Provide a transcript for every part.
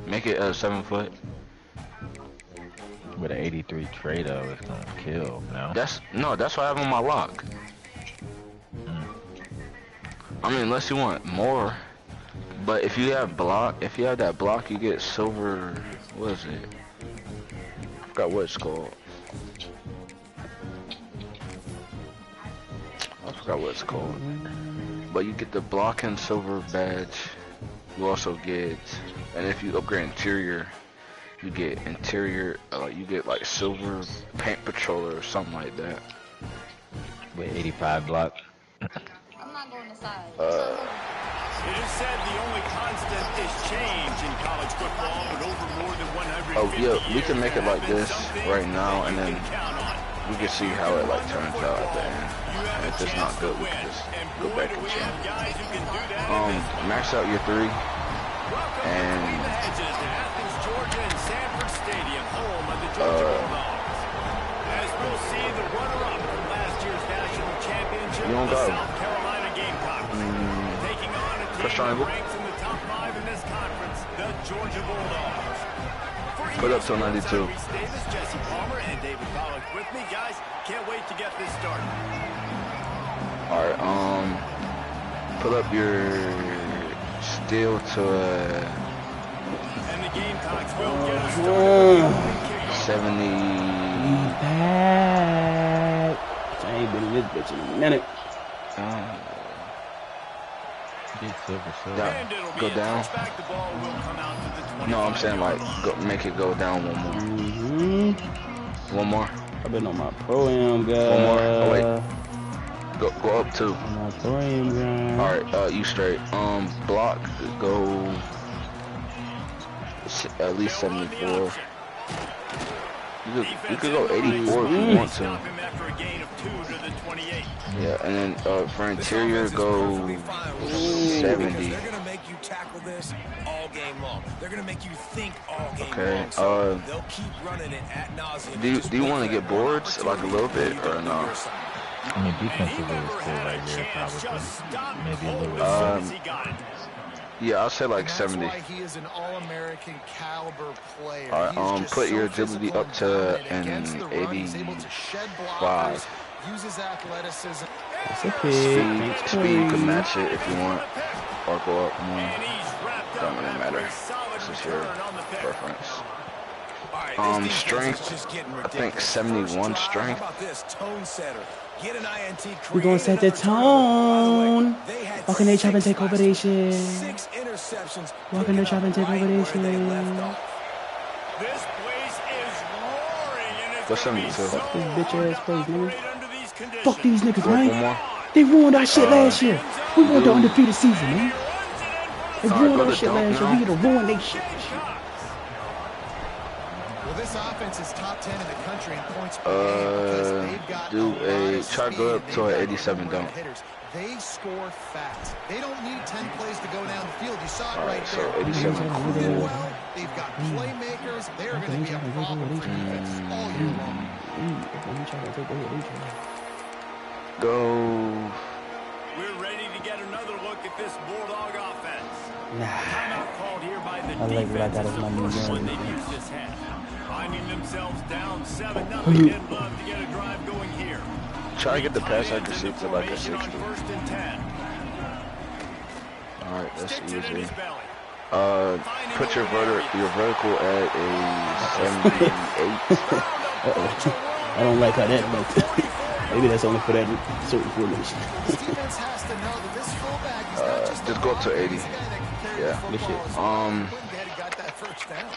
Make it 7 foot. With an 83 trade though, it's gonna kill. No. That's what I have on my lock. I mean, unless you want more. But if you have that block, you get silver. What is it? I forgot what it's called. But you get the block and silver badge. You also get, and if you upgrade interior, you get you get like silver paint patroller or something like that. With 85 block. I'm not going inside. It is said the only constant is change in college football, but over more than 150 Oh yeah, we can make it years, like this right now, and then we can see how it like turns out at the end. And if it's not good, we can just go back and change. Max out your 3, and as we'll see the runner-up from last year's national championship, you don't the go. South Carolina Gamecocks, taking on a team that ranks in the top 5 in this conference, the Georgia Bulldogs. Put up till 92. Davis, Jesse Palmer, and David Pollock with me, guys. Can't wait to get this started. All right, put up your steel to And the Gamecocks will get us started. 70. He's back. I ain't been in this bitch in a minute. Get silver. Go down. No, I'm saying like make it go down one more. One more. I've been on my pro-am guy. One more. Oh wait. Go up 2. On my pro-am guy. Alright, you straight. Block, go at least 74. You could go 84 if you want to. Yeah, and then for interior, go 70. They're gonna make you tackle this all game long. They're gonna make you think all game Okay. long. So they'll keep running it ad nauseum. Do you want to get boards like a little bit or no? I mean, defensively is still right here, probably. Maybe a little bit. Yeah, I'll say like 70. He is an all-American caliber player. Alright, put your agility up to an 85. Uses athleticism. It's okay. Speed, you can match it if you want, or go up more. Don't really matter. This is your preference. Strength, I think 71 strength. We're gonna set the tone. Why can they try and take over this shit? Why can they try and take over this shit? This place is roaring and it's Go 72. Fuck this bitch ass place, nigga. Fuck these niggas, One man. more. They ruined our shit last year. We won the undefeated season, man. They ruined our shit last year. We had to ruin their shit. Well, this offense is top 10 in the country in points per game because try to go up to an 87 dunk. They score fast. They don't need 10 plays to go down the field. You saw it right so there. 87 cool. They've got playmakers. They're going to be a problem for defense all year long. Go. We're ready to get another look at this Bulldog offense. Nah. Timeout called here by the I like what I got as defense. my The new first one gun. they've used this half. Finding themselves down 7-0. They'd love to get a drive going here. Try to get the pass accuracy to like a 60. First and 10. Alright, that's Sticks it in easy. his belly. Put your vertical at a 78. I don't like how that looked. Maybe that's only for that certain formation. Defense has to know that this fullback is not just Just go up to 80. Yeah. Good shit. got that first down.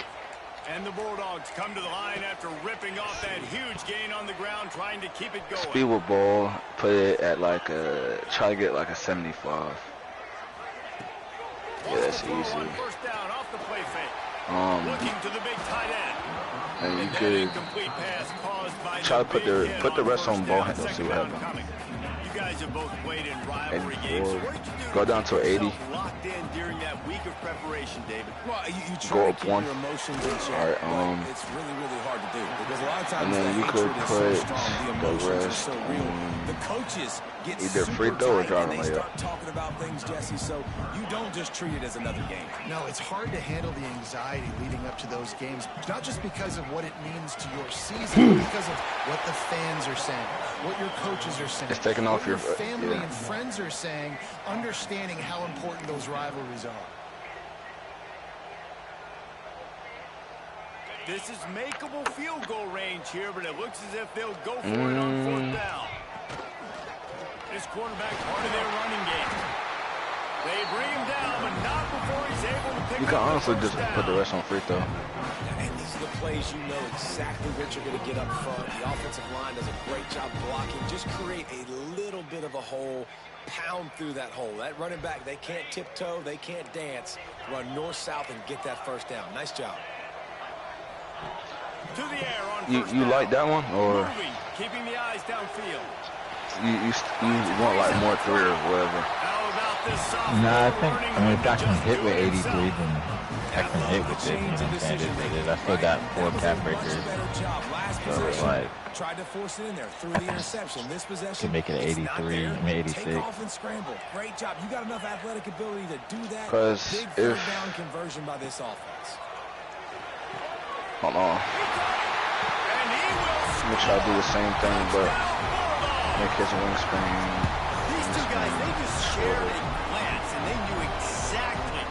And the Bulldogs come to the line after ripping off that huge gain on the ground, trying to keep it going. Speed with ball, put it at like try to get like a 75. Yeah, that's easy. First down off the play fake. Looking to the big tight end. And you That could incomplete pass caused by try to put the big hit rest on first ball down, handle, see second what down happens. coming. You guys have both played in rivalry games. Go down to 80. Locked in during that week of preparation, David. Well, you Go try up to keep one. your emotions in check, All right, but it's really, really hard to do because a lot of times and then the you could hatred is so put strong, the the emotions are rest so real. The coaches get either super free throw or tight driving and they layup. start talking about things, Jesse, so you don't just treat it as another game. No, it's hard to handle the anxiety leading up to those games, not just because of what it means to your season, but because of what the fans are saying, what your coaches are saying, It's taking off what your your family yeah. and friends are saying, understanding how important those rivalries are. This is makeable field goal range here, but it looks as if they'll go for it on 4th down. This quarterback part of their running game. They bring him down, but not before he's able to pick You can up honestly the just first put the down. rest on free throw. And these are the plays you know exactly what you're going to get up front. The offensive line does a great job blocking. Just create a little bit of a hole, pound through that hole. That running back, they can't tiptoe, they can't dance. Run north-south and get that first down. Nice job. To the air on You first you down. like that one, or Moving, keeping the eyes downfield. you want like more 3 or whatever? How about this sophomore Nah, I think, learning I mean, if I to can just hit do with it 83, himself? then I can hit with it, you know what I'm saying? It is what it is. I still got 4 cap breakers, so it's like, Tried to force it in there through the interception. This possession to make it it's 83, not there. I mean 86. Take off and scramble. Great job. You got enough athletic ability to do that. 'Cause Big if- 3rd down conversion by this offense. Hold on. And he will Let me try to do the same thing, but make his wingspan. These two guys, they just shared a glance, and they knew exactly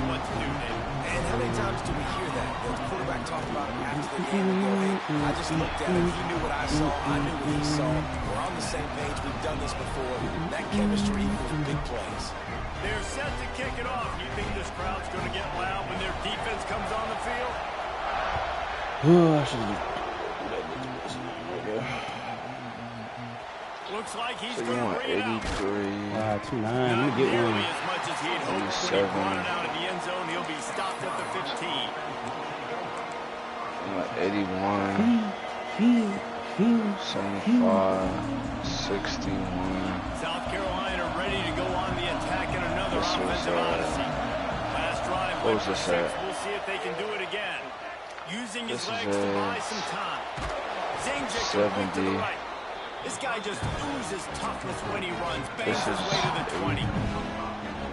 what to do, David. And how many times do we hear that? The quarterback talked about it after the game and go, hey, I just looked at him. He knew what I saw. I knew what he saw. We're on the same page. We've done this before. That chemistry equals big plays. They're set to kick it off. You think this crowd's going to get loud when their defense comes on the field? Oh, I should have. Looks like he's So you going to want bring it out. 83? 2-9. Let me Not get nearly one. as much as he'd hoped. When he 87. brought it out of the end zone, he'll be stopped at the 15. You want 81? 75? 61? South Carolina ready to go on the attack in another This was, offensive odyssey. Last drive what went was for this 6. at? We'll see if they can do it again. Using his This is legs to buy some time. Zingjic complete to the 70. right. This guy just oozes toughness when he runs. Bangs This his is way to the 20.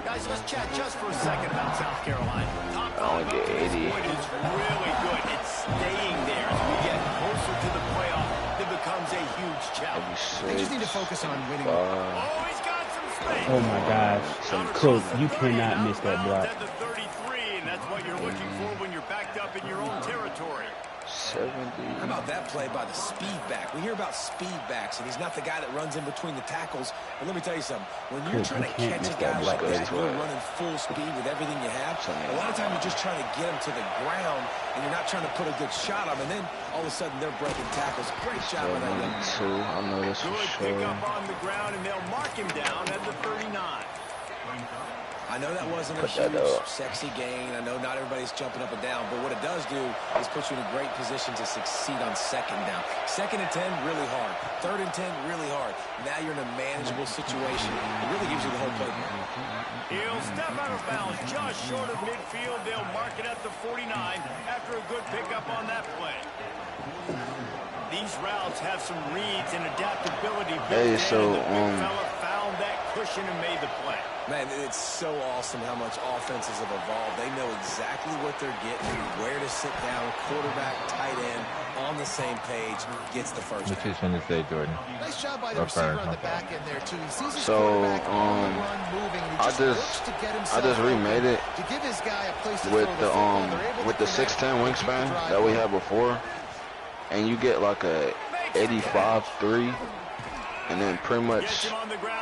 Guys, let's chat just for a second about South Carolina. Top I only five up get to this 80. point is really good. It's staying there. As we get closer to the playoff, it becomes a huge challenge. They just need to focus on winning. Oh, he's got some space. Oh my gosh. Cook, you cannot miss that block. At the 33, and that's what you're looking for when you're backed up in your own territory. 70. How about that play by the speed back? We hear about speed backs, and he's not the guy that runs in between the tackles. But let me tell you something. When you're Cool, trying to you can't catch a miss guy that like block. that, you're running full speed with everything you have. A lot of times you're just trying to get him to the ground, and you're not trying to put a good shot on him. And then all of a sudden they're breaking tackles. Great job by that young man. 72. I know this for Good sure. pick up on the ground, and they'll mark him down at the 39. I know that wasn't a Put that huge, up. sexy gain. I know not everybody's jumping up and down, but what it does do is put you in a great position to succeed on 2nd down. 2nd and 10, really hard. 3rd and 10, really hard. Now you're in a manageable situation. It really gives you the whole playbook. He'll step out of bounds just short of midfield. They'll mark it at the 49 after a good pickup on that play. These routes have some reads and adaptability built Hey, in, so, and the big fella found that cushion and made the play. Man, it's so awesome how much offenses have evolved. They know exactly what they're getting, where to sit down, quarterback, tight end, on the same page, gets the first Which down. is when this day, Jordan. Nice job by the Or receiver burn, on the okay. back end there, too. He sees his So, quarterback on the run moving, and he I just just- looks to get I himself just remade open it to give his guy a place to with throw the football. They're able with to the connect 6'10" and keep the wingspan drive that we going. had before, and you get like a 85-3, and then pretty much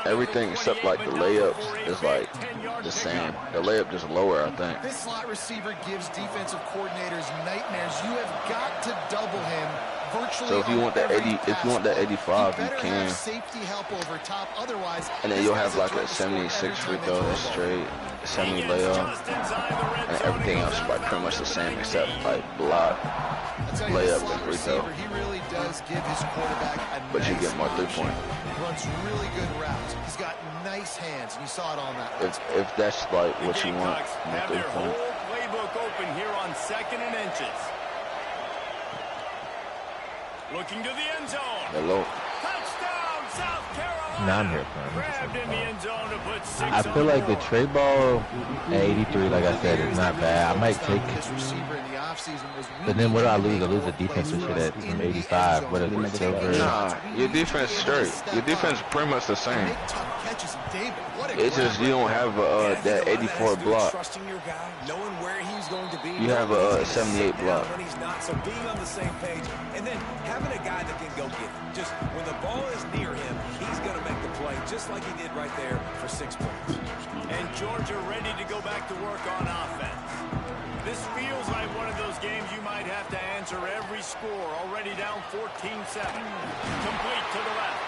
everything except like the layups is like the same. The layup just lower, I think. This slot receiver gives defensive coordinators nightmares. You have got to double him virtually So if you want that 80, if you want that 85, you can. Safety help over top. Otherwise, and then you'll have like a 76 free throw, that's straight, 70 layup, and everything else is like pretty much the same except like block, layup, and free throw. He really does give his quarterback a But you get more 3-point. Runs really good routes. He's got nice hands, and you saw it on that. If that's like what you want, more have their 3-point. whole playbook open here on 2nd and inches. Looking to the end zone. Hello. Touchdown, South Carolina. Nah, I'm here for him. Grabbed in the end zone to put 6 I feel like the trade ball at 83, like I said, is not bad. I might take it. But then what do I lose? I lose the defensive shit at from 85. What is it, Silver? Nah, your defense straight. Your defense is pretty much the same. It's just you don't have that 84 block. You have a 78 block. So being on the same page, and then having a guy that can go get it. Just when the ball is near him, he's going to make the play, just like he did right there for 6 points. And Georgia ready to go back to work on offense. This feels like one of those games you might have to answer every score. Already down 14-7. Complete to the left.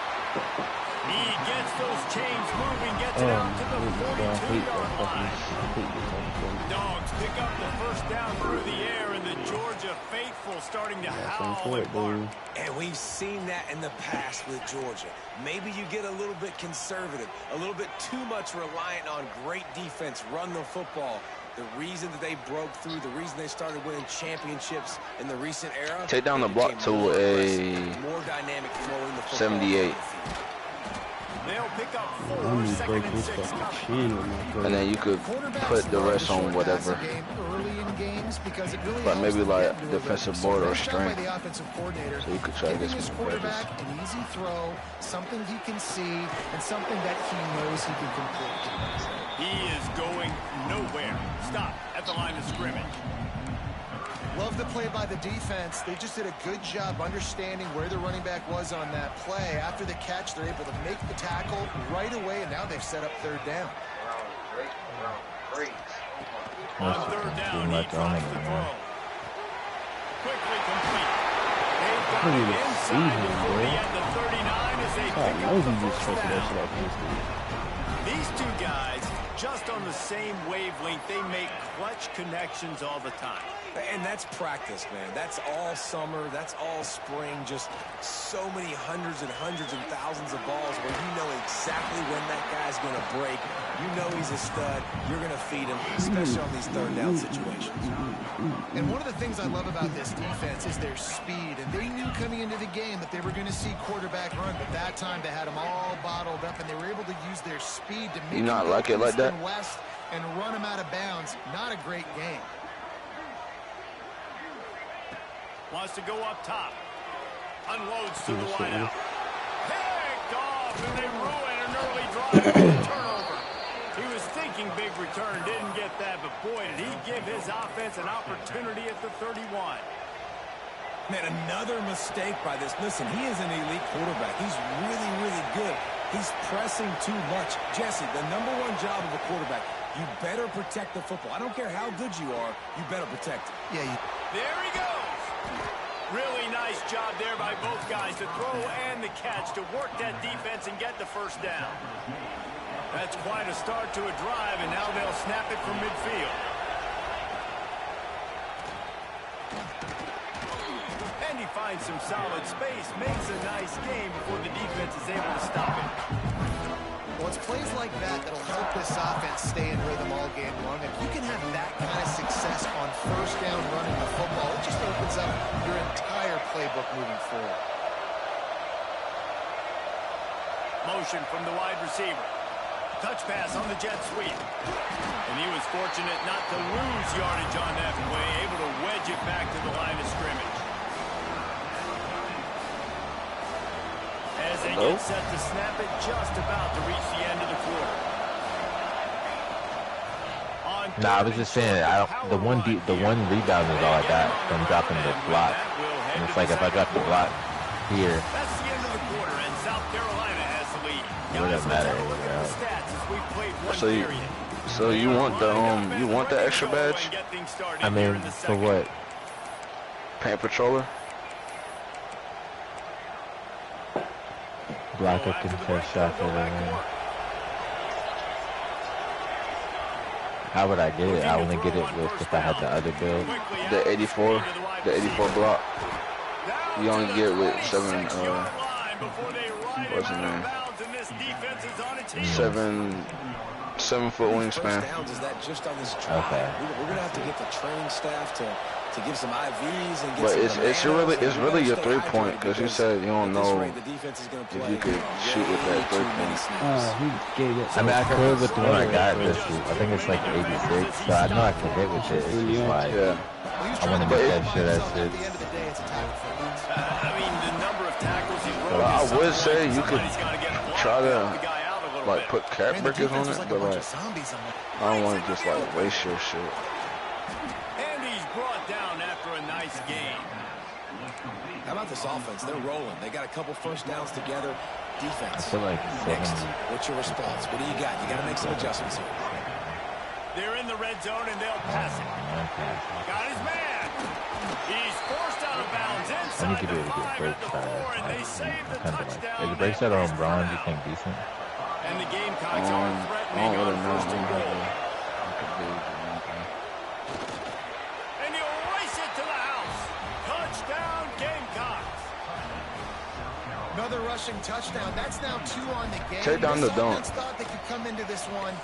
He gets those chains moving, gets it out to the 42-yard line. Dogs pick up the first down through the air, and the Georgia faithful starting to howl and bark. And we've seen that in the past with Georgia. Maybe you get a little bit conservative, a little bit too much reliant on great defense, run the football. The reason that they broke through, the reason they started winning championships in the recent era. Take down the block to a more dynamic flowing the football. 78. They'll pick up 4, 2nd and 6 coming. And then you could put the rest on whatever. But maybe like defensive board or strength. So you could try to get some practice. An easy throw, something he can see, and something that he knows he can complete. He is going nowhere. Stop at the line of scrimmage. Love the play by the defense. They just did a good job understanding where the running back was on that play. After the catch, they're able to make the tackle right away, and now they've set up 3rd down. On 3rd down, he tries to throw. Quickly complete. They've got it inside before he had the 39 as they pick up the first down. These two guys, just on the same wavelength, they make clutch connections all the time. And that's practice, man. That's all summer. That's all spring. Just so many hundreds and thousands of balls where you know exactly when that guy's going to break. You know he's a stud. You're going to feed him, especially on these 3rd down situations. And one of the things I love about this defense is their speed. And they knew coming into the game that they were going to see quarterback run. But that time they had them all bottled up, and they were able to use their speed to make You not like it like that? West and run them out of bounds. Not a great game. Wants to go up top. Unloads to the wideout. Picked off, and they ruin an early drive with a turnover. He was thinking big return, didn't get that, but boy, did he give his offense an opportunity at the 31. Man, another mistake by this. Listen, he is an elite quarterback. He's really, really good. He's pressing too much. Jesse, the #1 job of a quarterback, you better protect the football. I don't care how good you are, you better protect it. Yeah, There he goes. Really nice job there by both guys to throw and the catch to work that defense and get the first down. That's quite a start to a drive, and now they'll snap it from midfield. And he finds some solid space, makes a nice game before the defense is able to stop it. Well, it's plays like that that'll help this offense stay in rhythm all game long. If you can have that kind of success on 1st down running the football, it just opens up your entire playbook moving forward. Motion from the wide receiver. Touch pass on the jet sweep. And he was fortunate not to lose yardage on that play, able to wedge it back to the line of scrimmage. As they get set to snap it, just about to reach the end of the quarter. Nah, I was just saying, the one rebound is all I got from dropping the block. And it's like if I drop the block here, That's the end of the quarter, and South Carolina has the lead. it wouldn't matter. So you want the extra badge? I mean, for what? Paint Patroller? Block a contest shot for the win. How would I get it? I only get it with if I had the other build. The 84 block. You only get it with 7, what's his name? 7-foot wingspan. Okay. We're gonna have to get the training staff to give some IVs and get But some it's really your 3-point, because you said you don't know if you could shoot with that 3-point. He gave it. I mean, I could with the one I got this week. I think it's like 86, so I know I can hit with it. It's just like, Yeah. I want to make that sure that's it. I mean, the number of tackles he But I would say you could try to like bit. put cat breakers on it, but like I don't want to just like waste your shit. And he's brought down after a nice game. How about this offense? They're rolling. They got a couple first downs together. Defense. I feel like Next, 7. what's your response? What do you got? You got to make some adjustments here. They're in the red zone and they'll pass it. Got his man. He's forced out of bounds I inside need to be the able to get 5 break at the shot. 4, and they save the Kind of like, touchdown. is the break shot on bronze, you think decent? And the Gamecocks I are don't threatening really on know. first and goal. I And he'll race it to the house. Touchdown, Gamecocks. Another rushing touchdown. That's now 2 on the game. Take down the This dunk. offense thought they could come into this one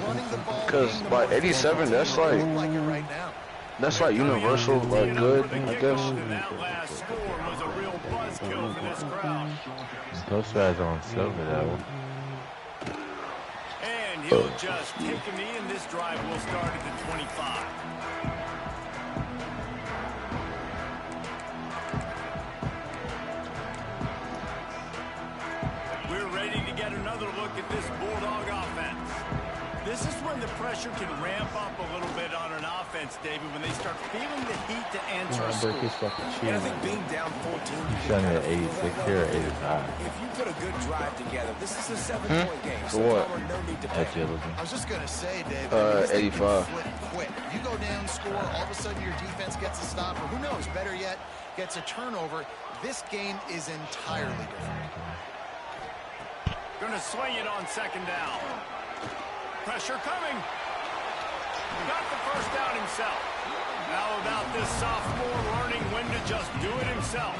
running the ball. 'Cause being the by more 87, that's dominant team. like- Look it right now. That's like universal, like good, I guess. And that last score was a real buzzkill for this crowd. Those guys on silver though. And he'll just take a knee, and this drive will start at the 25. We're ready to get another look at this Bulldog offense. This is when the pressure can ramp up a little bit on an offense, David, when they start feeling the heat to answer a Break his score. fucking Yeah, I chin. think being down 14, you Shot me can at 86 here or 85. if you put a good drive together, this is a 7-point game. For what? Palmer, no need to panic. Agility. I was just going to say, Dave, 85. flip quick. You go down, score, all of a sudden your defense gets a stop, or who knows, better yet, gets a turnover. This game is entirely different. Going to swing it on second down. Pressure coming. Got the first down himself. How about this sophomore learning when to just do it himself?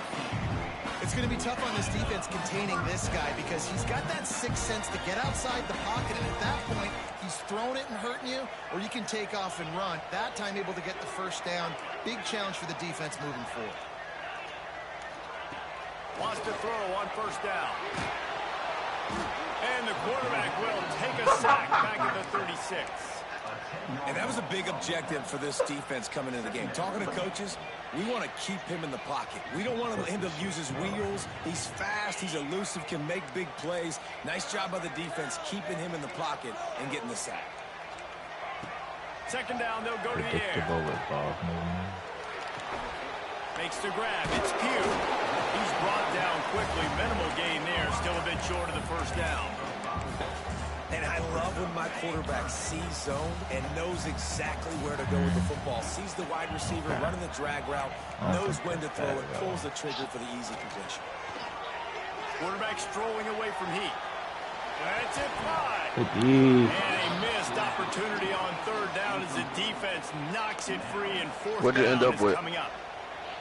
It's going to be tough on this defense containing this guy because he's got that sixth sense to get outside the pocket, and at that point, he's throwing it and hurting you, or you can take off and run. That time able to get the first down. Big challenge for the defense moving forward. Wants to throw on first down. And the quarterback will take a sack back at the 36. And that was a big objective for this defense coming into the game. Talking to coaches, we want to keep him in the pocket. We don't want him to use his wheels. He's fast, he's elusive, can make big plays. Nice job by the defense keeping him in the pocket and getting the sack. Second down, they'll go to the air. Predictable with ball movement. Makes the grab. It's Pugh. He's brought down quickly. Minimal gain there. Still a bit short of the first down. And I love when my quarterback sees zone and knows exactly where to go with the football. Sees the wide receiver running the drag route, knows when to throw it, pulls the trigger for the easy completion. Quarterback strolling away from Heat. That's it, 5. Good D. And a missed opportunity on third down as the defense knocks it free, and fourth What'd you down end up is with? coming up.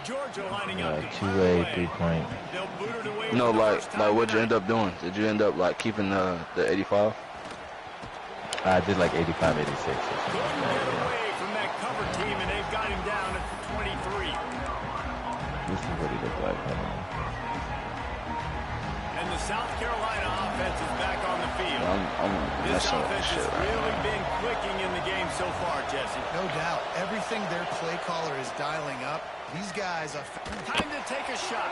Georgia lining up. to Two-way, play. 3-point. They'll boot it away No, for the like first time what'd you end tonight. up doing? Did you end up like keeping the 85? I did like 85, 86 or something Couldn't like get that. away from that cover team, and they've got him down at the 23. This is what he looked like. And the South Carolina offense is back on the field. I'm This messing with offense shit has right really now. been clicking in the game so far, Jesse. No doubt. Everything their play caller is dialing up. These guys are... Time to take a shot.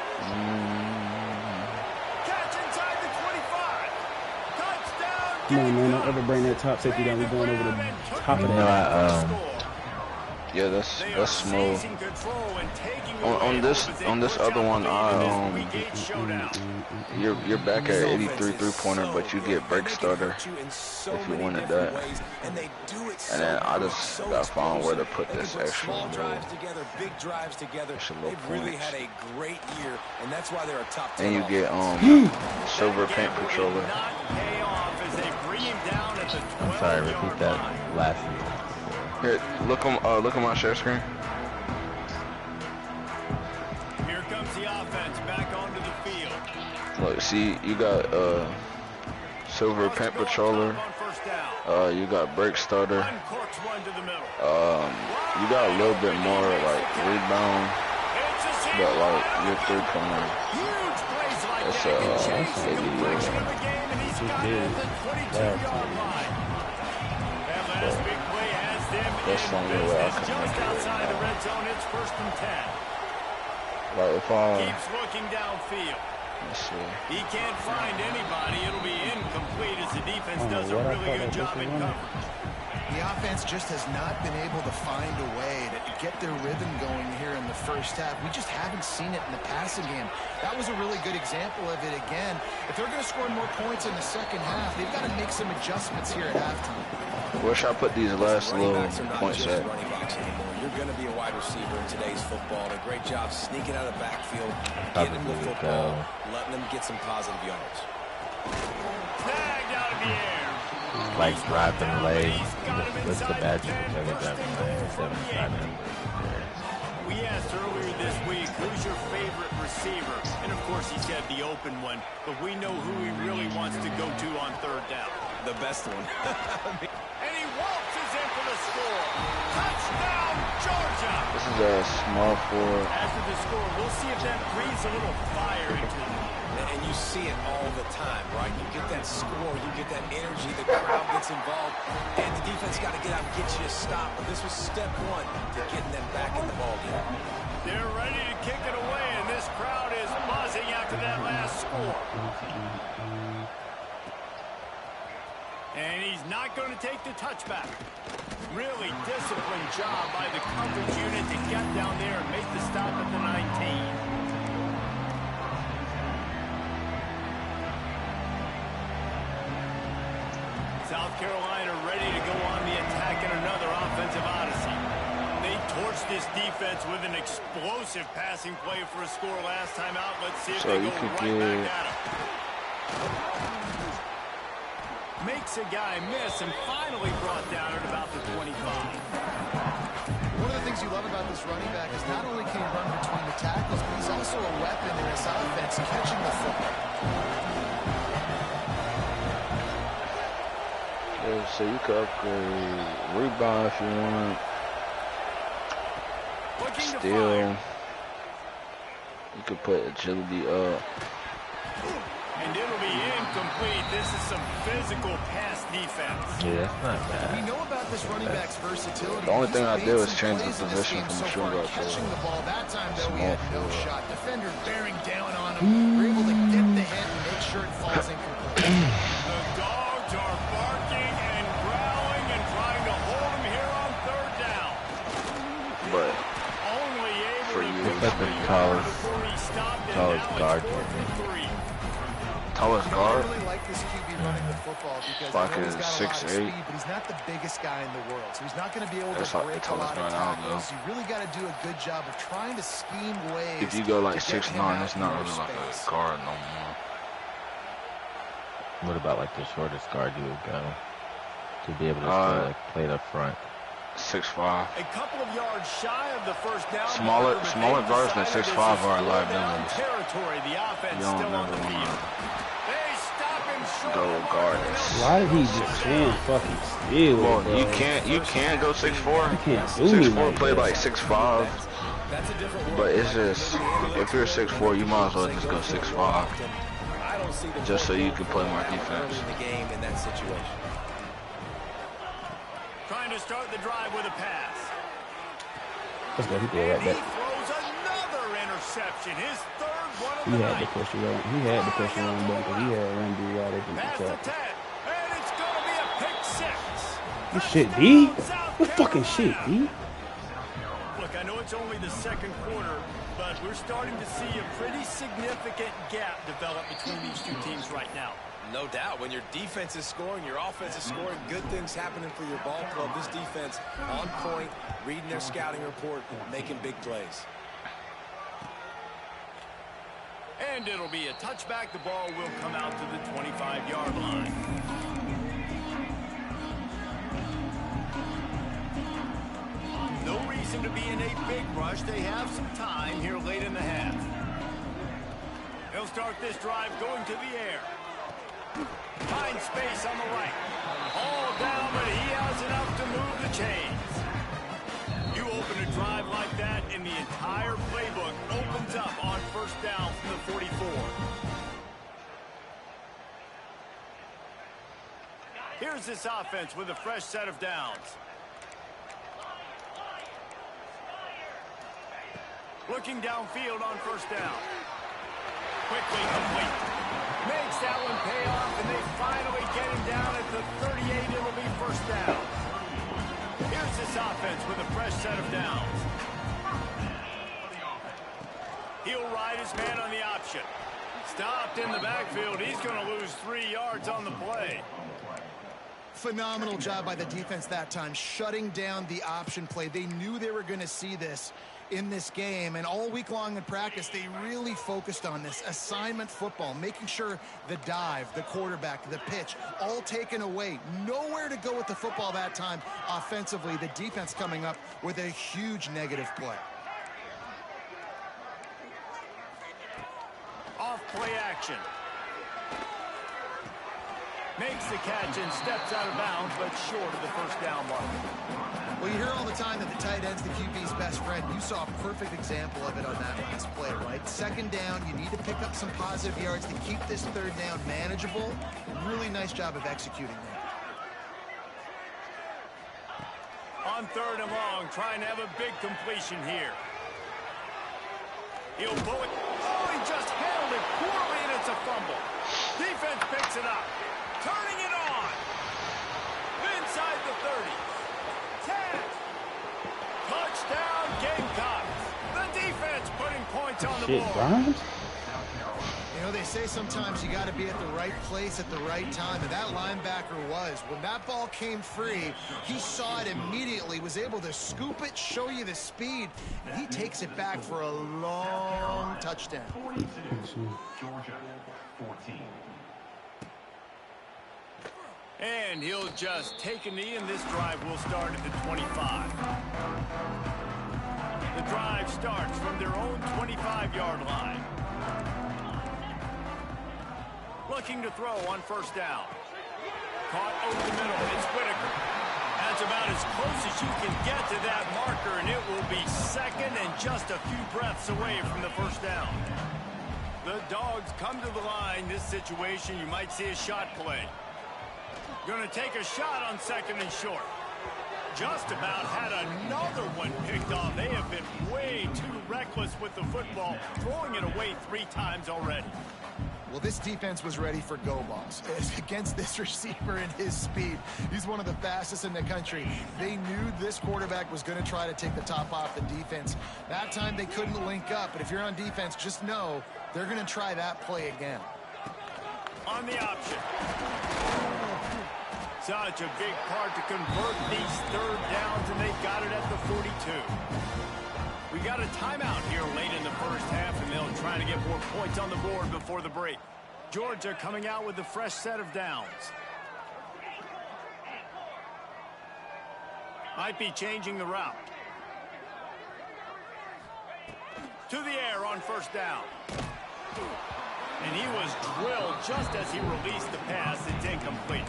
Catch inside the 25. Touchdown. Come on, man. Don't ever bring that top safety down. We're going over the top of You know, that. Yeah, that's smooth. On this other one, you're back at 83 3-pointer, but you get break starter if you wanted that. And then I just gotta find where to put this extra little points. And you get silver paint patroller. I'm sorry, repeat that last sentence. Here, look on my share screen. Here comes the offense back onto the field. Look, see, you got silver paint patroller. You got break starter. You got a little bit more like rebound, but like your 3-pointer. It's that's the only way I can make it right now. Like if keeps looking downfield. Let's see. He can't find anybody. It'll be incomplete as the defense does a really good job in coverage. The offense just has not been able to find a way to get their rhythm going here in the first half. We just haven't seen it in the passing game. That was a really good example of it again. If they're going to score more points in the second half, they've got to make some adjustments here at halftime. Where should I put these last little points at? You're going to be a wide receiver in today's football. A great job sneaking out of the backfield, getting the football, letting them get some positive yards. Tagged out of the air. Like driving late. What's the bad thing? Driving late. 75 minutes. We asked earlier this week, who's your favorite receiver? And of course he said the open one, but we know who he really wants to go to on third down. The best one. And he waltzes in for the score. Touchdown, Georgia! This is a small forward. After the score, we'll see if that breathes a little fire into him. And you see it all the time, right? You get that score, you get that energy, the crowd gets involved, and the defense got to get out and get you a stop. But this was step one to getting them back in the ballgame. They're ready to kick it away, and this crowd is buzzing after that last score. And he's not going to take the touchback. Really disciplined job by the coverage unit to get down there and make the stop at the 19. South Carolina ready to go on the attack in another offensive odyssey. They torched this defense with an explosive passing play for a score last time out. Let's see if they go right back at him. Makes a guy miss and finally brought down at about the 25. One of the things you love about this running back is not only can he run between the tackles, but he's also a weapon in this offense, catching the football. Yeah, so you could upgrade rebound if you want. Steal. You could put agility up. And it'll be incomplete. This is some physical pass defense. Yeah, that's not bad. We know about this running back's versatility. The only thing I did was change the position from the shooting guard to catching the ball. That time, though, he small had no forward. shot. Defender bearing down on him. We're able to get the hit and make sure it falls incomplete. The dogs are barking and growling and trying to hold him here on third down. But Only able for to you, push that's the the tallest- before he stopped, and tallest now guard it's you 4-3. tallest I guard. really like this QB running the football because Like he's got a lot of 6'8". speed, but he's not the biggest guy in the world. So he's not going to be able That's to like the break a tallest lot of guy I know. tackles. You really got to do a good job of trying to scheme ways. If you go like to get 6'9", him out it's in not more really like a space. guard no more. What about like the shortest guard you would go to be able to still, like play up front? 6'5". A couple of yards shy of the first down. Smaller guards than 6'5" are liabilities. liabilities. Territory. The offense You don't still on never the field. wanna They stop him short. go guard this. Why did he just stand fucking still, Well, bro? you can go 6'4". You can't do me 6'4" like play that. like 6'5", That's a different but it's just if you're 6'4", you might as well just go 6'5", I don't see the just so you can play more defense. early in the game in that situation. Trying to start the drive with a pass. Let's go. He threw it And right he back. throws another interception. His third one of He the had the night. pressure on. He had the pressure on him because he had run through wide open Past the 10. attack. And it's going to be a pick six. This shit, D? What fucking shit, D? know it's only the second quarter, but we're starting to see a pretty significant gap develop between these two teams right now. No doubt. When your defense is scoring, your offense is scoring, good things happening for your ball club. This defense on point, reading their scouting report, making big plays. And it'll be a touchback. The ball will come out to the 25-yard line. No reason to be in a big rush. They have some time here late in the half. They'll start this drive going to the air. Finds space on the right. All down, but he has enough to move the chains. You open a drive like that, and the entire playbook opens up on first down from the 44. Here's this offense with a fresh set of downs. Looking downfield on first down. Quickly complete. Makes that one pay off, and they finally get him down at the 38. It'll be first down. Here's this offense with a fresh set of downs. He'll ride his man on the option. Stopped in the backfield. He's going to lose 3 yards on the play. Phenomenal job by the defense that time, shutting down the option play. They knew they were going to see this in this game, and all week long in practice they really focused on this assignment football, making sure the dive, the quarterback, the pitch, all taken away. Nowhere to go with the football that time offensively. The defense coming up with a huge negative play. Off play action. Makes the catch and steps out of bounds, but short of the first down mark. Well, you hear all the time that the tight end's the QB's best friend. You saw a perfect example of it on that last play, right? Second down, you need to pick up some positive yards to keep this third down manageable. Really nice job of executing that. On third and long, trying to have a big completion here. He'll pull it. Oh, he just handled it poorly, and it's a fumble. Defense picks it up. Turning it on. Inside the 30. 10. Touchdown, Gamecocks. The defense putting points on the board. Grimes? You know, they say sometimes you got to be at the right place at the right time, and that linebacker was. When that ball came free, he saw it immediately, was able to scoop it, show you the speed, and he takes it back for a long touchdown. 42, Georgia, 14. And he'll just take a knee, and this drive will start at the 25. The drive starts from their own 25-yard line. Looking to throw on first down. Caught over the middle. It's Whitaker. That's about as close as you can get to that marker, and it will be second and just a few breaths away from the first down. The Dogs come to the line. This situation, you might see a shot play. Going to take a shot on second and short. Just about had another one picked off. They have been way too reckless with the football, throwing it away 3 times already. Well, this defense was ready for go balls against this receiver and his speed. He's one of the fastest in the country. They knew this quarterback was going to try to take the top off the defense. That time they couldn't link up, but if you're on defense, just know they're going to try that play again. On the option. Such a big part to convert these third downs, and they got it at the 42. We got a timeout here late in the first half, and they'll try to get more points on the board before the break. Georgia coming out with a fresh set of downs. Might be changing the route. To the air on first down. And he was drilled just as he released the pass. It's incomplete.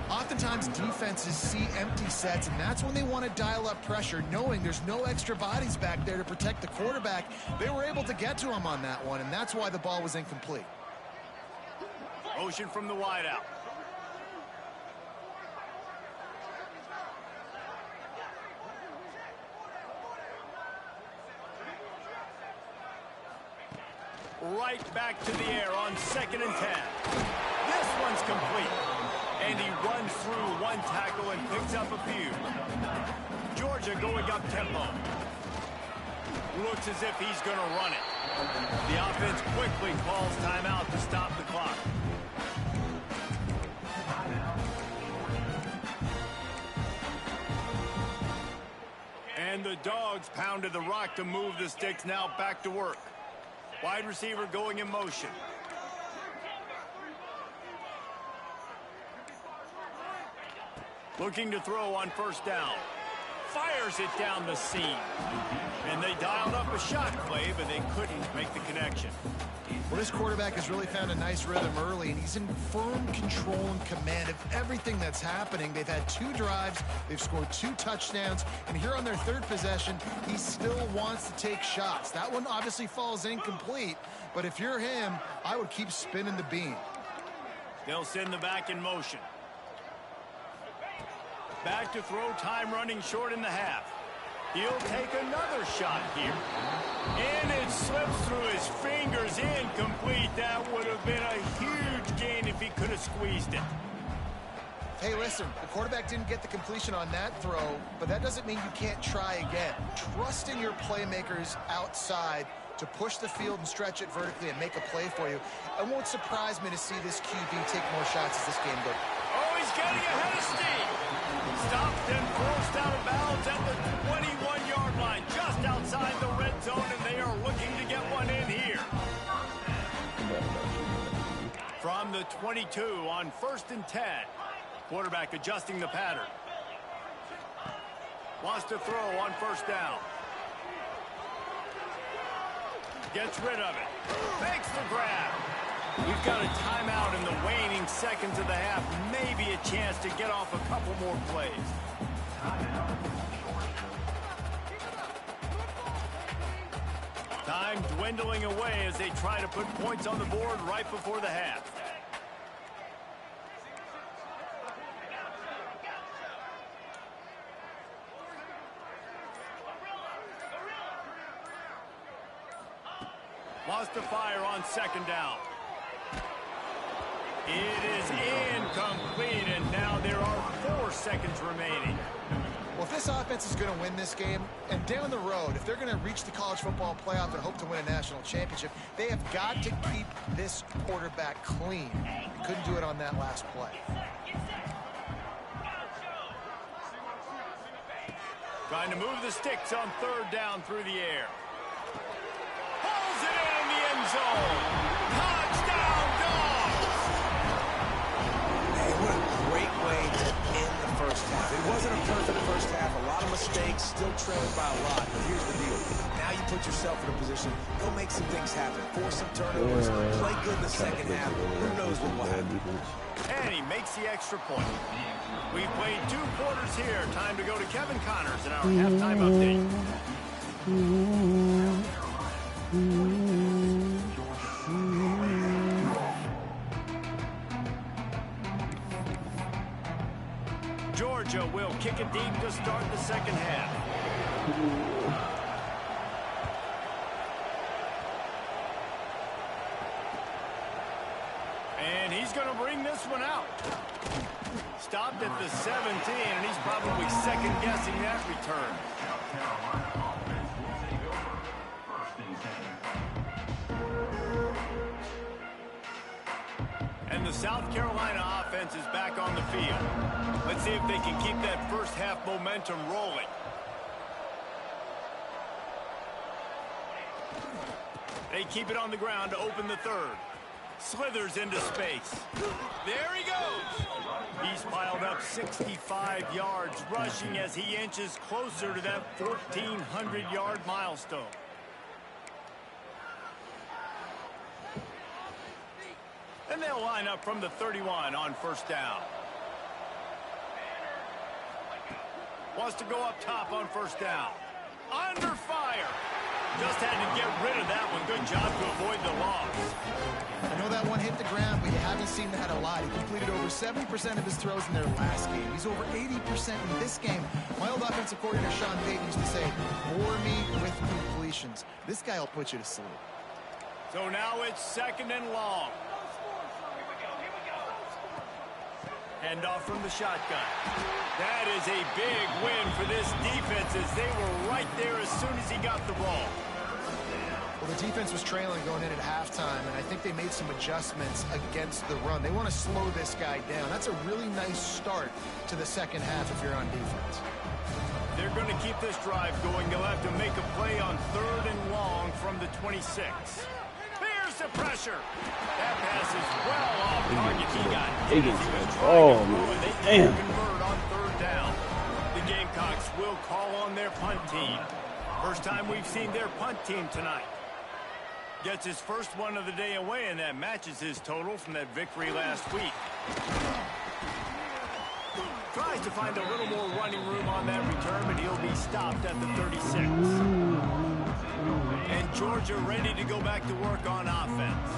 Oftentimes defenses see empty sets, and that's when they want to dial up pressure, knowing there's no extra bodies back there to protect the quarterback. They were able to get to him on that one, and that's why the ball was incomplete. Motion from the wideout. Right back to the air on second and 10. This one's complete. And he runs through one tackle and picks up a few. Georgia going up tempo. looks as if he's going to run it. The offense quickly calls timeout to stop the clock. And the Dogs pounded the rock to move the sticks, now back to work. Wide receiver going in motion. Looking to throw on first down. Fires it down the seam. And they dialed up a shot play, but they couldn't make the connection. Well, this quarterback has really found a nice rhythm early, and he's in firm control and command of everything that's happening. They've had 2 drives, they've scored 2 touchdowns, and here on their 3rd possession, he still wants to take shots. That one obviously falls incomplete, but if you're him, I would keep spinning the beam. They'll send the back in motion. Back to throw, time running short in the half. He'll take another shot here. And it slips through his fingers, incomplete. That would have been a huge gain if he could have squeezed it. Hey, listen, the quarterback didn't get the completion on that throw, but that doesn't mean you can't try again. Trust in your playmakers outside to push the field and stretch it vertically and make a play for you. It won't surprise me to see this QB take more shots as this game goes. Oh, he's getting ahead of steam. Stopped and forced out of bounds at the 21-yard line, just outside the red zone, and they are looking to get one in here. From the 22 on 1st and 10. Quarterback adjusting the pattern. Wants to throw on first down. Gets rid of it. Makes the grab. We've got a timeout in the waning seconds of the half. Maybe a chance to get off a couple more plays. Time dwindling away as they try to put points on the board right before the half. Lost to fire on 2nd down. It is incomplete, and now there are 4 seconds remaining. Well, if this offense is going to win this game, and down the road, if they're going to reach the college football playoff and hope to win a national championship, they have got to keep this quarterback clean. They couldn't do it on that last play. Trying to move the sticks on 3rd down through the air. Pulls it in the end zone. Touchdown, Dogs! Hey, what a great way to end the first half. It wasn't a perfect first half. A lot of mistakes, still trailing by a lot. But here's the deal. Now you put yourself in a position, go make some things happen. Force some turnovers, play good in the second half. Who knows what will happen. And he makes the extra point. We've played 2 quarters here. Time to go to Kevin Connors in our halftime update. Georgia will kick it deep to start the second half. And he's going to bring this one out. Stopped at the 17, and he's probably second-guessing that return. And the South Carolina offense is back on the field. Let's see if they can keep that first half momentum rolling. They keep it on the ground to open the 3rd. Slithers into space. There he goes. He's piled up 65 yards rushing as he inches closer to that 1,400-yard milestone. And they'll line up from the 31 on first down. Wants to go up top on first down. Under fire. Just had to get rid of that one. Good job to avoid the loss. I know that one hit the ground, but you haven't seen that a lot. He completed over 70% of his throws in their last game. He's over 80% in this game. My old offensive coordinator, Sean Payton, used to say, bore me with completions. This guy will put you to sleep. So now it's 2nd and long. Handoff from the shotgun. That is a big win for this defense as they were right there as soon as he got the ball. Well, the defense was trailing going in at halftime, and I think they made some adjustments against the run. They want to slow this guy down. That's a really nice start to the second half if you're on defense. They're going to keep this drive going. They'll have to make a play on 3rd and long from the 26. Here's the pressure. That pass is well off target. He got Higgins. Oh, damn. Convert on 3rd down. The Gamecocks will call on their punt team. First time we've seen their punt team tonight. Gets his first one of the day away, and that matches his total from that victory last week. Tries to find a little more running room on that return, but he'll be stopped at the 36. And Georgia ready to go back to work on offense.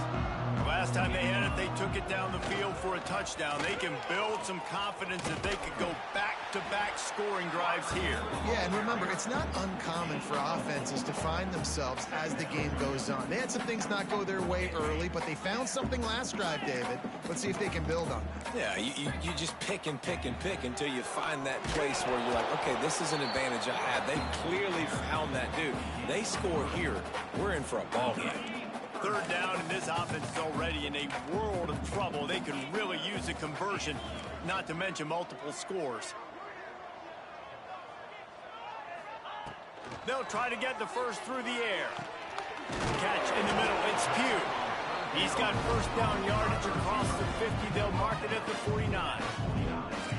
Last time they had it, they took it down the field for a touchdown. They can build some confidence that they could go back-to-back scoring drives here. Yeah, and remember, it's not uncommon for offenses to find themselves as the game goes on. They had some things not go their way early, but they found something last drive, David. Let's see if they can build on it. Yeah, you just pick and pick and pick until you find that place where you're like, okay, this is an advantage I have. They clearly found that dude. They score here. We're in for a ball game. 3rd down, and this offense is already in a world of trouble. They could really use a conversion, not to mention multiple scores. They'll try to get the first through the air. Catch in the middle. It's Pugh. He's got first down yardage across the 50. They'll mark it at the 49.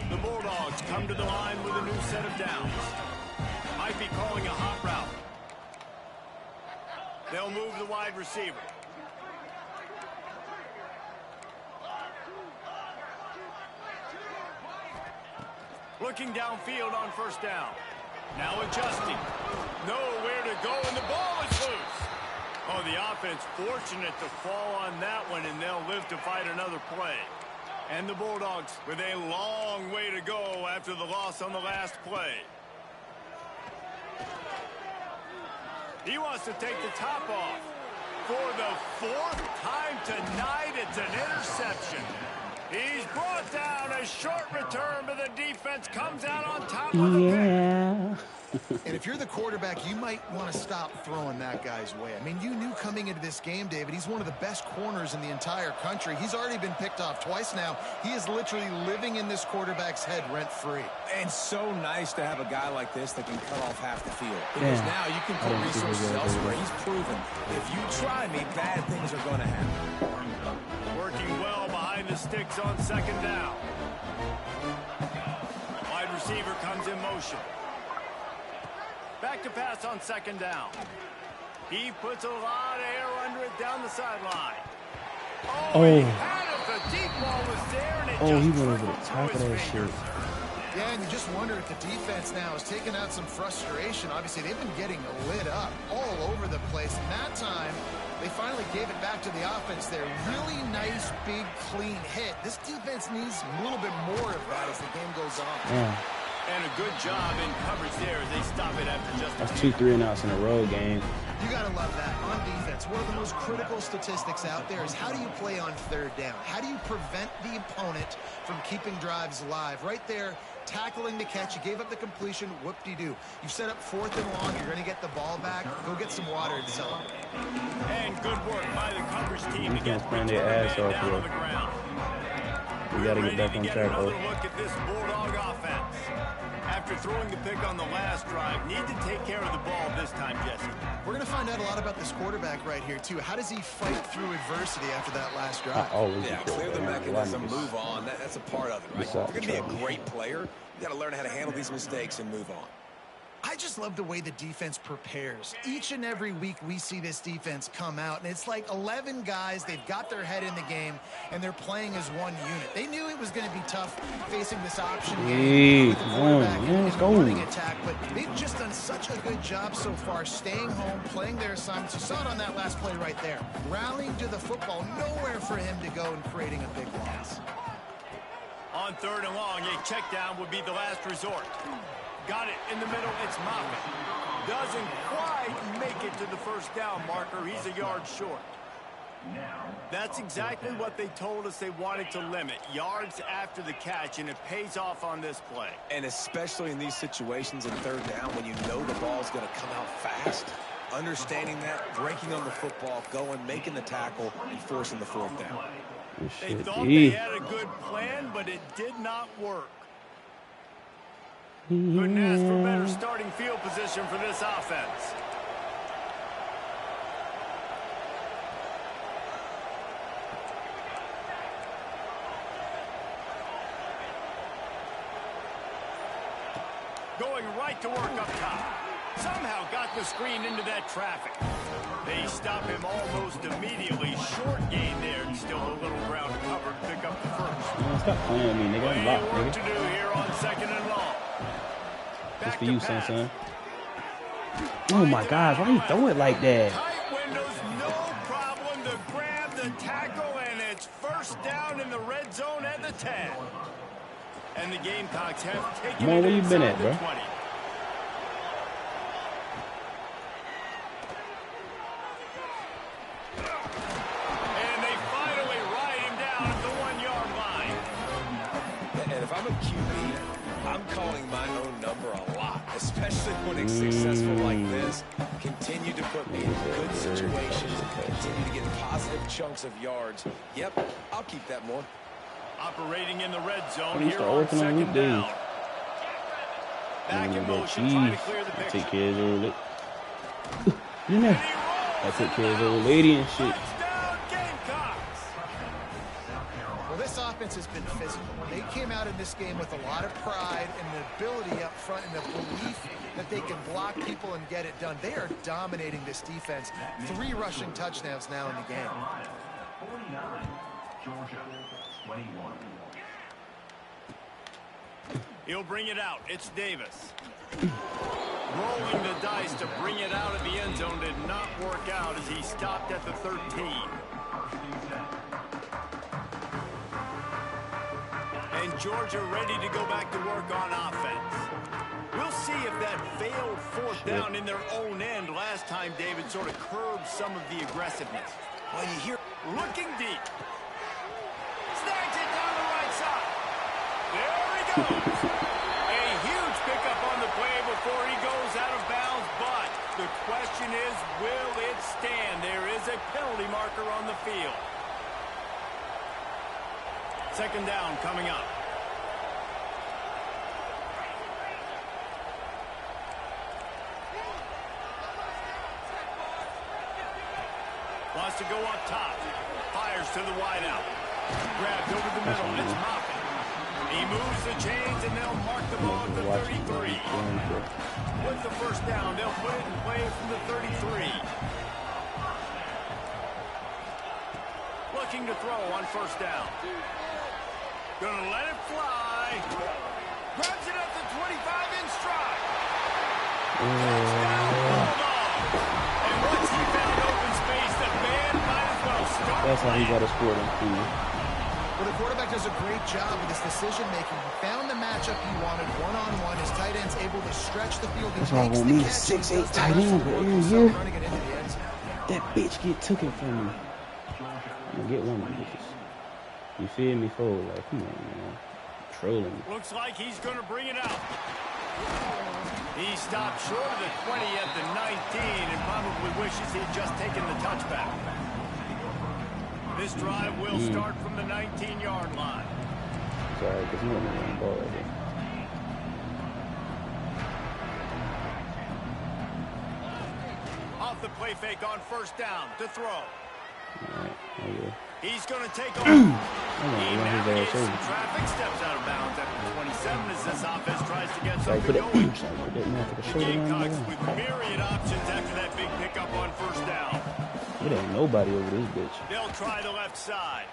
The Bulldogs come to the line with a new set of downs. Might be calling a hot route. They'll move the wide receiver. Looking downfield on first down. Now adjusting. Nowhere to go, and the ball is loose. Oh, the offense fortunate to fall on that one, and they'll live to fight another play. And the Bulldogs with a long way to go after the loss on the last play. He wants to take the top off. For the 4th time tonight, it's an interception. He's brought down, a short return, but the defense comes out on top of the Yeah. And if you're the quarterback, you might want to stop throwing that guy's way. I mean, you knew coming into this game, David, he's one of the best corners in the entire country. He's already been picked off twice now. He is literally living in this quarterback's head rent-free. And so nice to have a guy like this that can cut off half the field. Because now you can put resources elsewhere. He's proven, if you try me, bad things are going to happen. Working well behind the sticks on 2nd down. Wide receiver comes in motion. Back to pass on 2nd down. He puts a lot of air under it down the sideline. Oh, he had it. The deep ball was there, and it just He went over the top of that shit. Yeah, and you just wonder if the defense now is taking out some frustration. Obviously, they've been getting lit up all over the place. And that time, they finally gave it back to the offense there. Really nice, big, clean hit. This defense needs a little bit more of that as the game goes on. Yeah. And a good job in coverage there as they stop it after just That's 2 3-and-outs in a row game. You got to love that. On defense, one of the most critical statistics out there is how do you play on 3rd down? How do you prevent the opponent from keeping drives alive? Right there, tackling the catch. You gave up the completion. Whoop-de-doo. You set up 4th and long. You're going to get the ball back. Go get some water and celebrate. And good work by the coverage team to get playing their ass off down here. on the ground. We got to get back on track, Another though. look at this Bulldog offense. After throwing the pick on the last drive, need to take care of the ball this time, Jesse. We're going to find out a lot about this quarterback right here, too. How does he fight through adversity after that last drive? Yeah, clear the mechanism, move on. That's a part of it, right? If you're going to be a great player, you got to learn how to handle these mistakes and move on. I just love the way the defense prepares. Each and every week we see this defense come out, and it's like 11 guys. They've got their head in the game, and they're playing as one unit. They knew it was going to be tough facing this option game with the quarterback and running attack, but they've just done such a good job so far staying home, playing their assignments. You saw it on that last play right there. Rallying to the football, nowhere for him to go and creating a big loss. On 3rd and long, a check down would be the last resort. Got it in the middle, it's Moffitt. Doesn't quite make it to the first down marker. He's a yard short. That's exactly what they told us they wanted to limit. Yards after the catch, and it pays off on this play. And especially in these situations in 3rd down when you know the ball's going to come out fast. understanding that, breaking on the football, going, making the tackle, and forcing the fourth down. They thought they had a good plan, but it did not work. Couldn't ask for better starting field position for this offense. Going right to work up top. Somehow got the screen into that traffic. They stop him almost immediately. Short gain there, and still a little ground to cover to pick up the first. Man, stop playing me, nigga. I'm blocked, Work nigga. to do here on 2nd and long. It's for you, son. Oh my gosh, why do you throw it like that? Tight windows, no problem to grab the tackle, and it's first down in the red zone at the 10. And the Gamecocks have taken Man, it where you been inside at, the bro? 20. And they finally ride him down at the 1-yard line. And if I'm a QB, I'm calling my own number a lot, especially when it's successful like this. Continue to put me in good situations, continue to get positive chunks of yards. Yep, I'll keep that more. Operating in the red zone You here start on working on 2nd weekdays. down. Back in motion, trying to clear the I picture. take care of the old lady. You know, And he rolls I take into care of the the old house. lady and shit. Touchdown, Gamecocks. Well, this offense has been physical. They came out in this game with a lot of pride and the ability up front and the belief that they can block people and get it done. They are dominating this defense. 3 rushing touchdowns now in the game. 49, Georgia, 21. He'll bring it out. It's Davis. Rolling the dice to bring it out of the end zone did not work out as he stopped at the 13. And Georgia ready to go back to work on offense. We'll see if that failed fourth down in their own end last time David sort of curbed some of the aggressiveness. Well, you hear Looking deep. Snags it down the right side. There he goes. A huge pickup on the play before he goes out of bounds, but the question is, will it stand? There is a penalty marker on the field. 2nd down coming up. Wants to go up top. Fires to the wideout. Grabbed over the middle. It's Moffitt. He moves the chains, and they'll mark the ball at the 33. With the first down, they'll put it in play from the 33. Looking to throw on first down. Gonna let it fly. Grabs it at the 25 in stride. Touchdown, Bulldogs. And once he found open space, the band might as well start. That's how he got a score them, too. Well, the quarterback does a great job with his decision-making. He found the matchup he wanted one-on-one. His tight end's able to stretch the field. That's why I want me a 6'8" tight end, but every year, Running it into the end zone. that bitch get took it from me. I'm gonna get one of them bitches. You feel me, fool? Like, come on, man. Trolling me. Looks like he's going to bring it out. He stopped short of the 20 at the 19 and probably wishes he'd just taken the touchback. This drive will start from the 19-yard line. Sorry, because you want me to run the ball right there. Off the play fake on first down to throw. Alright, okay. He's going to take off. I'm He gonna run his navigates ass some over. traffic, steps out of bounds at the 27 as this offense tries to get Sorry, something put going. that motherfucker The shoulder down Gamecocks there. with myriad options after that big pickup on first down. It ain't nobody over this bitch. They'll try the left side.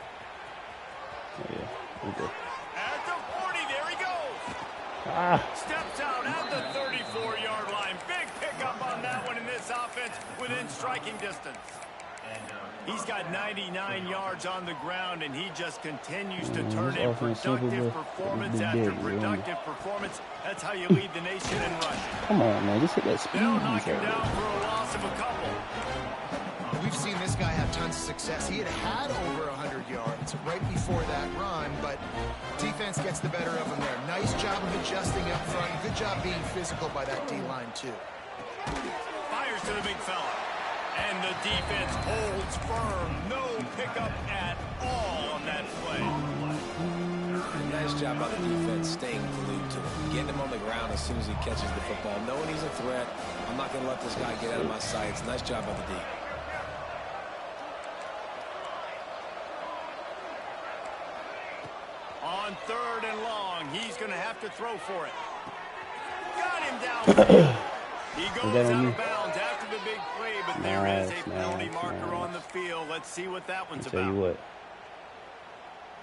Oh, yeah. Okay. At the 40, there he goes. Ah! Steps out at the 34-yard line. Big pickup on that one in this offense within striking distance. He's got 99 yards on the ground, and he just continues to turn this in offense simple, productive bro. performance It's been after dead, bro. productive performance. That's how you lead the nation in rushing. Come on, man. Just hit that speed. They'll knock him Sorry. down for a loss of a couple. We've seen this guy have tons of success. He had over 100 yards right before that run, but defense gets the better of him there. Nice job of adjusting up front. Good job being physical by that D-line, too. Fires Here's to the big fella. And the defense holds firm. No pickup at all on that play. Nice job by the defense staying glued to him. Getting him on the ground as soon as he catches the football. Knowing he's a threat. I'm not going to let this guy get out of my sights. Nice job by the D. On 3rd and long, he's going to have to throw for it. Got him down. He goes out of bounds after the big play, but there is a penalty marker on the field. Let's see what that one's about. Tell you what,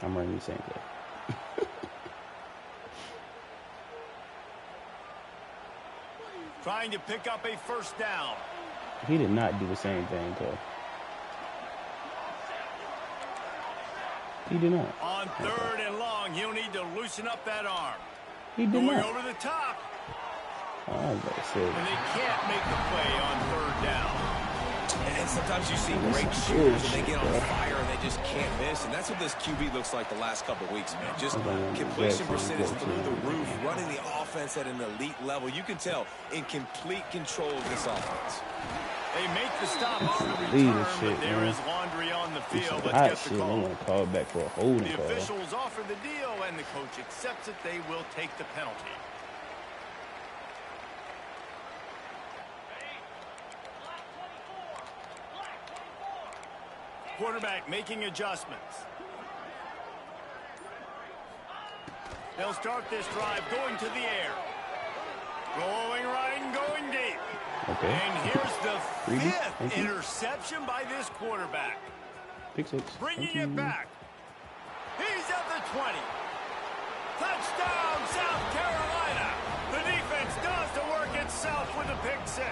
I'm running the same play. Trying to pick up a first down. He did not do the same thing, though. He did not. On 3rd and long, he'll need to loosen up that arm. He did Going not. over the top. Oh, I was about to say. And they can't make the play on 3rd down. And sometimes you see great shooters and they get on fire and they just can't miss. And that's what this QB looks like the last couple of weeks, man. Just completion percentage through the roof, running the offense at an elite level. You can tell in complete control of this offense. They make the stop on the return, but there is laundry on the field. Let's get the call. I want to call back for a holding The call. officials offer the deal, and the coach accepts it. They will take the penalty. Quarterback making adjustments. They'll start this drive going to the air. Going right and going deep. Okay. And here's the 5th interception by this quarterback. Pick 6. Bringing it back. He's at the 20. Touchdown, South Carolina. The defense does the work itself with a pick 6.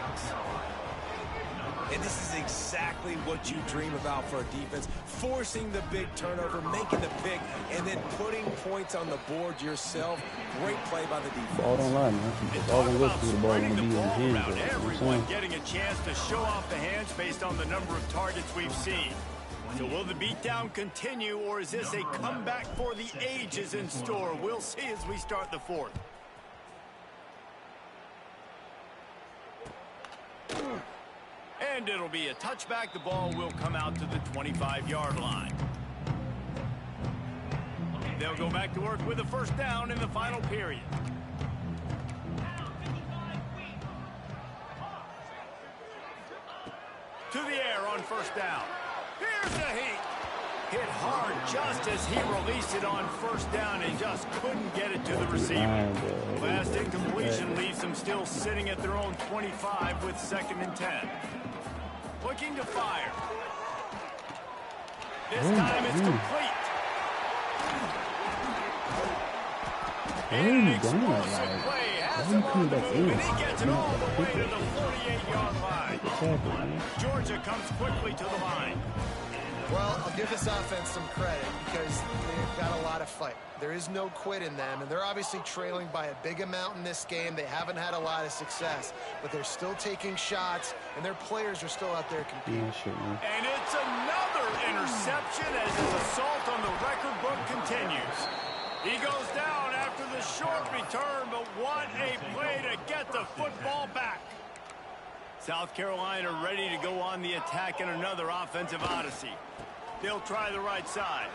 And this is exactly what you dream about for a defense. Forcing the big turnover, making the pick, and then putting points on the board yourself. Great play by the defense. Ball don't lie, man. It's all gonna go through the ball Spreading and be the in ball his around, hands. everyone getting a chance to show off the hands based on the number of targets we've seen. So will the beatdown continue, or is this a comeback for the ages in store? We'll see as we start the 4th. And it'll be a touchback. The ball will come out to the 25-yard line. They'll go back to work with a first down in the final period. To the air on first down. Here's the heat. Hit hard just as he released it on first down and just couldn't get it to the receiver. Last incompletion leaves them still sitting at their own 25 with 2nd and 10. Looking to fire. This time it's complete. And an explosive play has him on the move, and he gets it all the way to the 48-yard line. Georgia comes quickly to the line. Well, I'll give this offense some credit because they've got a lot of fight. There is no quit in them, and they're obviously trailing by a big amount in this game. They haven't had a lot of success, but they're still taking shots, and their players are still out there competing. And it's another interception as his assault on the record book continues. He goes down after the short return, but what a play to get the football back. South Carolina ready to go on the attack in another offensive odyssey. They'll try the right side.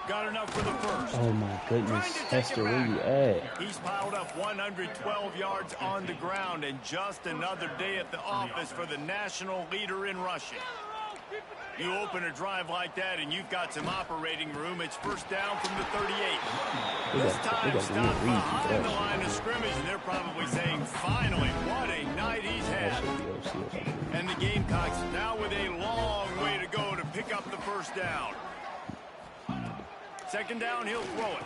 Got enough for the first. Oh my goodness, Hester, where you at? He's piled up 112 yards on the ground, and just another day at the office for the national leader in rushing. You open a drive like that and you've got some operating room. It's first down from the 38. This time stopped behind the line of scrimmage, and they're probably saying, finally, what a night he's had. And the Gamecocks now with a long way to go to pick up the first down. 2nd down, he'll throw it.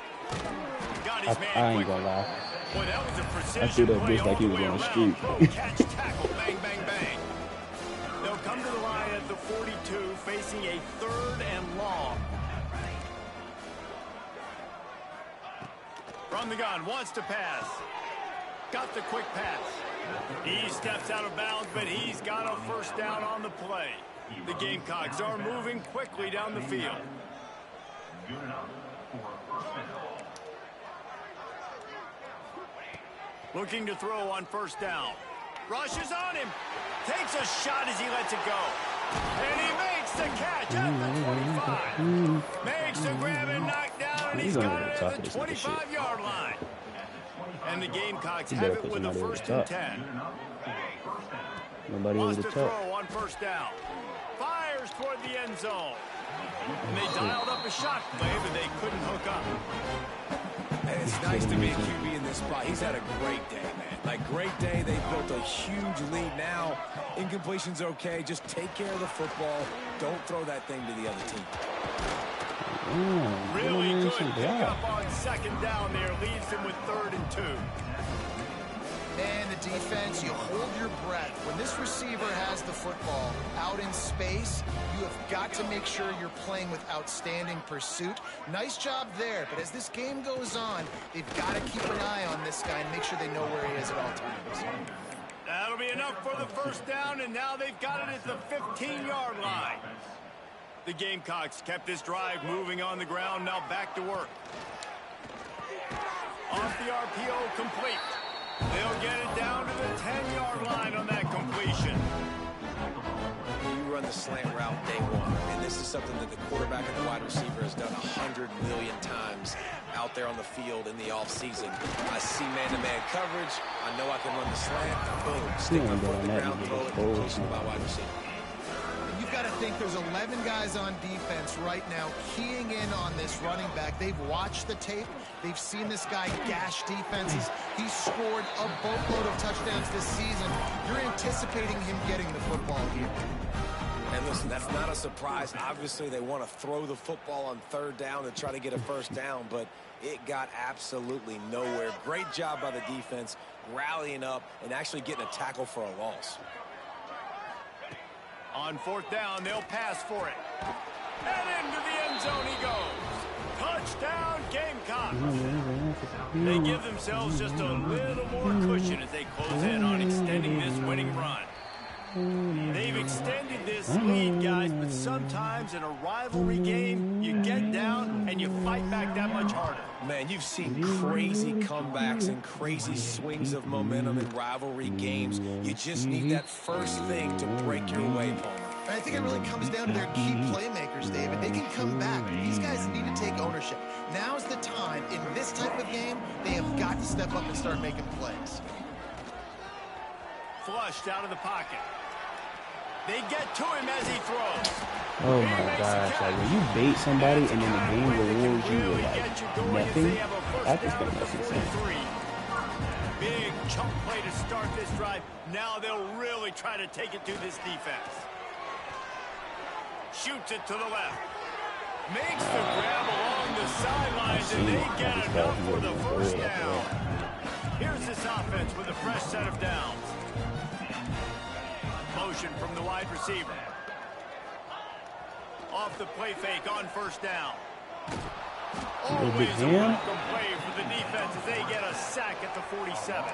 Got his man I ain't gonna lie. Boy, that was a precision I threw that play bitch like he was on the street. Throw, catch, tackle, bang, bang, bang. They'll come to the line at the 42, facing a 3rd and long. From the gun, wants to pass. Got the quick pass. He steps out of bounds, but he's got a first down on the play. The Gamecocks are moving quickly down the field. Looking to throw on first down. Rushes on him. Takes a shot as he lets it go. And he makes the catch at the 25. Makes the grab and knock down, and he's got it at the 25-yard line. And the Gamecocks have it with a 1st and 10. Nobody Lost over a the top. throw on 1st down. Fires toward the end zone. And they dialed up a shot play, but they couldn't hook up. And it's nice to be a QB in this spot. He's had a great day, man. Like, great day. They built a huge lead. Now, incompletion's okay. Just take care of the football. Don't throw that thing to the other team. Really good pick up on 2nd down there. Leaves them with 3rd and 2. And the defense, you hold your breath. When this receiver has the football out in space, you have got to make sure you're playing with outstanding pursuit. Nice job there, but as this game goes on, they've got to keep an eye on this guy and make sure they know where he is at all times. That'll be enough for the 1st down, and now they've got it at the 15-yard line. The Gamecocks kept this drive moving on the ground, now back to work. Off the RPO, complete. They'll get it down to the 10-yard line on that completion. You run the slant route day one, and this is something that the quarterback and the wide receiver has done 100 million times out there on the field in the offseason. I see man-to-man coverage. I know I can run the slant. Boom. Stick my foot in the ground, throw it, completion by wide receiver. You've got to think there's 11 guys on defense right now keying in on this running back. They've watched the tape. They've seen this guy gash defenses. He's scored a boatload of touchdowns this season. You're anticipating him getting the football here. And listen, that's not a surprise. Obviously, they want to throw the football on 3rd down and try to get a 1st down, but it got absolutely nowhere. Great job by the defense, rallying up and actually getting a tackle for a loss. On 4th down, they'll pass for it. And into the end zone he goes. Touchdown, Gamecocks. They give themselves just a little more cushion as they close in on extending this winning run. They've extended this lead, guys, but sometimes in a rivalry game, you get down and you fight back that much harder. Man, you've seen crazy comebacks and crazy swings of momentum in rivalry games. You just need that first thing to break your way, Palmer. And I think it really comes down to their key playmakers, David. They can come back. These guys need to take ownership. Now's the time. In this type of game, they have got to step up and start making plays. Flushed out of the pocket. They get to him as he throws. Oh my gosh, like when you bait somebody and then the game rewards you with like nothing, that is gonna make sense. Big chunk play to start this drive. Now they'll really try to take it to this defense. Shoots it to the left. Makes the grab along the sidelines, and they get enough for the 1st down. Here's this offense with a fresh set of downs. Motion from the wide receiver. Off the play fake on 1st down. Always a welcome play for the defense as they get a sack at the 47.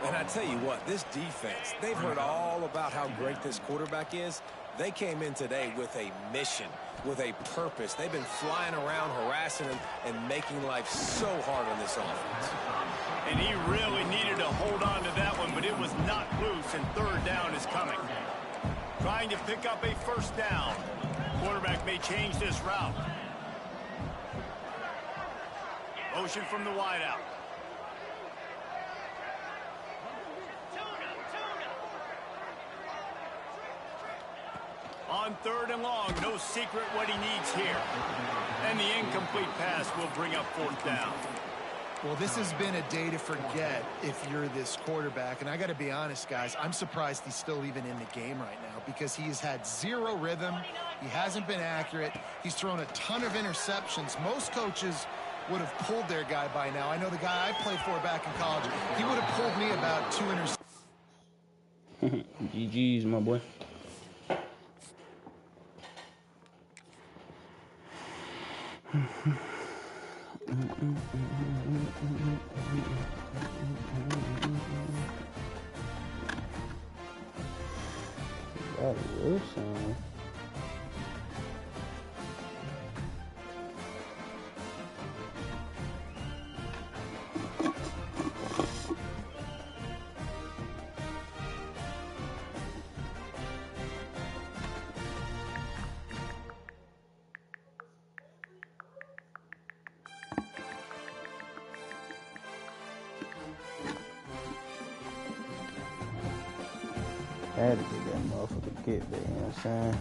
And I tell you what, this defense, they've heard all about how great this quarterback is. They came in today with a mission, with a purpose. They've been flying around, harassing him, and making life so hard on this offense. And he really needed to hold on to that one, but it was not loose, and 3rd down is coming. Trying to pick up a 1st down. Quarterback may change this route. Motion from the wideout. On 3rd and long, no secret what he needs here. And the incomplete pass will bring up 4th down. Well, this has been a day to forget if you're this quarterback. And I got to be honest, guys, I'm surprised he's still even in the game right now because he has had zero rhythm. He hasn't been accurate. He's thrown a ton of interceptions. Most coaches would have pulled their guy by now. I know the guy I played for back in college, he would have pulled me about 2 interceptions. GG's, my boy. That will sound. Had to get that motherfucker get there, you know what I'm saying?